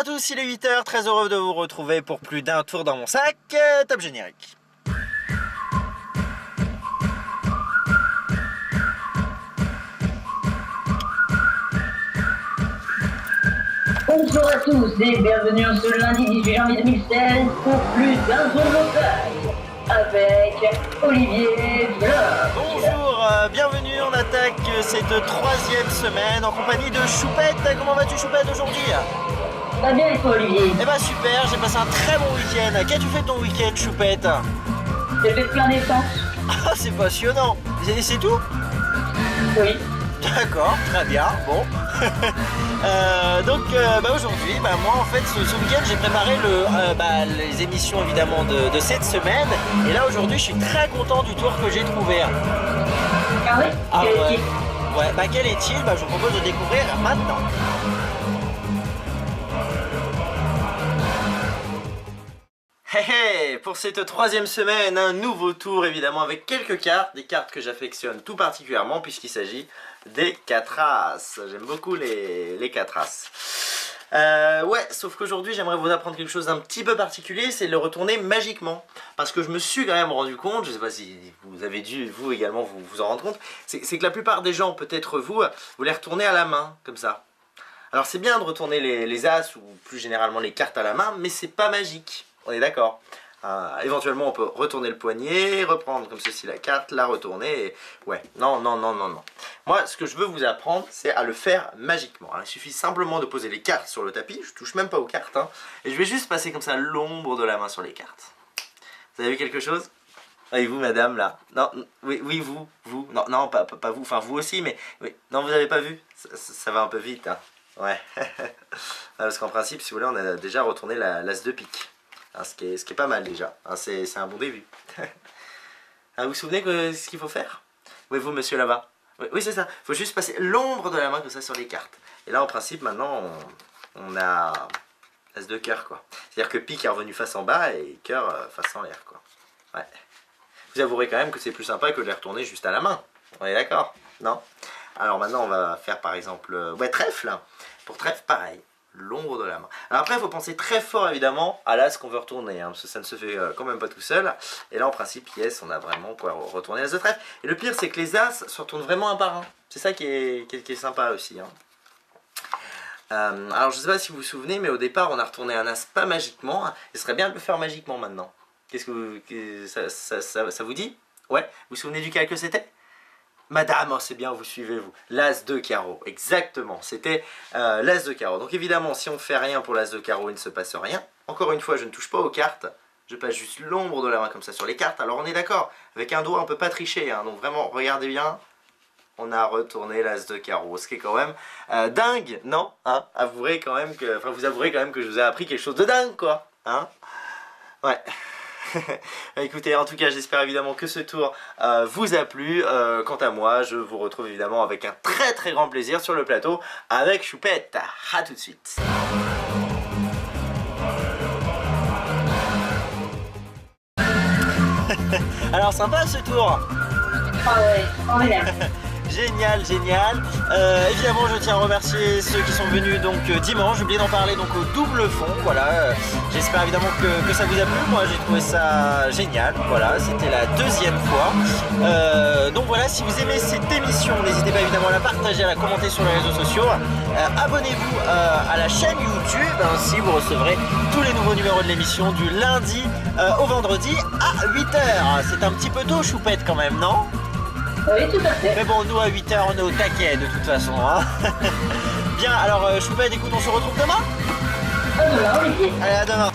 à tous, il est 8h, très heureux de vous retrouver pour plus d'un tour dans mon sac. Top générique. Bonjour à tous et bienvenue en ce lundi 18 janvier 2016 pour plus d'un tour de mon sac avec Olivier Vlog. Bonjour, bienvenue, on attaque cette troisième semaine en compagnie de Choupette. Comment vas-tu Choupette aujourd'hui? Très bien et toi Olivier? Eh bah super, j'ai passé un très bon week-end. Qu'as-tu fait de ton week-end Choupette? J'ai fait plein d'essence. Ah c'est passionnant. Et c'est tout? Oui. D'accord, très bien, bon. Donc aujourd'hui, moi en fait ce week-end j'ai préparé les émissions évidemment de cette semaine. Et là aujourd'hui je suis très content du tour que j'ai trouvé. Ah oui? Ah Quel ouais. est-il? Ouais, quel est-il? Je vous propose de découvrir maintenant. Hey, pour cette troisième semaine, un nouveau tour évidemment avec quelques cartes, des cartes que j'affectionne tout particulièrement puisqu'il s'agit des 4 As. J'aime beaucoup les 4 As. Ouais, sauf qu'aujourd'hui j'aimerais vous apprendre quelque chose d'un petit peu particulier, c'est le retourner magiquement. Parce que je me suis quand même rendu compte, je sais pas si vous avez dû vous également vous en rendre compte, c'est que la plupart des gens, peut-être vous les retournez à la main, comme ça. Alors c'est bien de retourner les As ou plus généralement les cartes à la main, mais c'est pas magique. On est d'accord. Éventuellement on peut retourner le poignet, reprendre comme ceci la carte, la retourner et... Ouais, non. Moi ce que je veux vous apprendre c'est à le faire magiquement. Alors, il suffit simplement de poser les cartes sur le tapis, je touche même pas aux cartes et je vais juste passer comme ça l'ombre de la main sur les cartes. Vous avez vu quelque chose? Et vous madame là? Non, oui vous, non pas vous, enfin vous aussi mais... Oui. Non vous avez pas vu? Ça va un peu vite Ouais. Parce qu'en principe si vous voulez on a déjà retourné l'as de pique. Ce qui est pas mal déjà, c'est un bon début. Vous vous souvenez ce qu'il faut faire? Oui vous monsieur là-bas? Oui c'est ça, il faut juste passer l'ombre de la main comme ça sur les cartes. Et là en principe maintenant on a l'as de cœur quoi. C'est-à-dire que pique est revenu face en bas et cœur face en l'air quoi. Ouais. Vous avouerez quand même que c'est plus sympa que de les retourner juste à la main. On est d'accord? Non? Alors maintenant on va faire par exemple trèfle. Pour trèfle pareil. L'ombre de la main. Alors après il faut penser très fort évidemment à l'as qu'on veut retourner parce que ça ne se fait quand même pas tout seul. Et là en principe yes on a vraiment quoi retourner l'as de trèfle. Et le pire c'est que les as se retournent vraiment un par un. C'est ça qui est sympa aussi alors je sais pas si vous vous souvenez mais au départ on a retourné un as pas magiquement. Il serait bien de le faire magiquement maintenant. Qu'est-ce que ça vous dit? Ouais, vous vous souvenez duquel que c'était? Madame, c'est bien, vous suivez vous. L'as de carreau, exactement, c'était l'as de carreau. Donc évidemment, si on fait rien pour l'as de carreau, il ne se passe rien. Encore une fois, je ne touche pas aux cartes, je passe juste l'ombre de la main comme ça sur les cartes. Alors on est d'accord, avec un doigt, on ne peut pas tricher. Donc vraiment, regardez bien, on a retourné l'as de carreau. Ce qui est quand même dingue, non? Avouerez quand même que, vous avouerez quand même que je vous ai appris quelque chose de dingue, quoi. Ouais. Écoutez, en tout cas j'espère évidemment que ce tour vous a plu. Quant à moi je vous retrouve évidemment avec un très très grand plaisir sur le plateau avec Choupette. A tout de suite. Alors sympa ce tour. Ah ouais, on est là. Génial. Évidemment je tiens à remercier ceux qui sont venus donc dimanche. J'ai oublié d'en parler donc au double fond. Voilà, j'espère évidemment que ça vous a plu. Moi j'ai trouvé ça génial. Voilà, c'était la deuxième fois. Donc voilà, si vous aimez cette émission, n'hésitez pas évidemment à la partager, à la commenter sur les réseaux sociaux. Abonnez-vous à la chaîne YouTube. Ainsi vous recevrez tous les nouveaux numéros de l'émission du lundi au vendredi à 8h. C'est un petit peu tôt Choupette quand même, non? Oui, tout à fait. Mais bon, nous à 8h on est au taquet de toute façon. Bien, alors Choupette, écoute, on se retrouve demain? À demain, Olivier. Allez, à demain.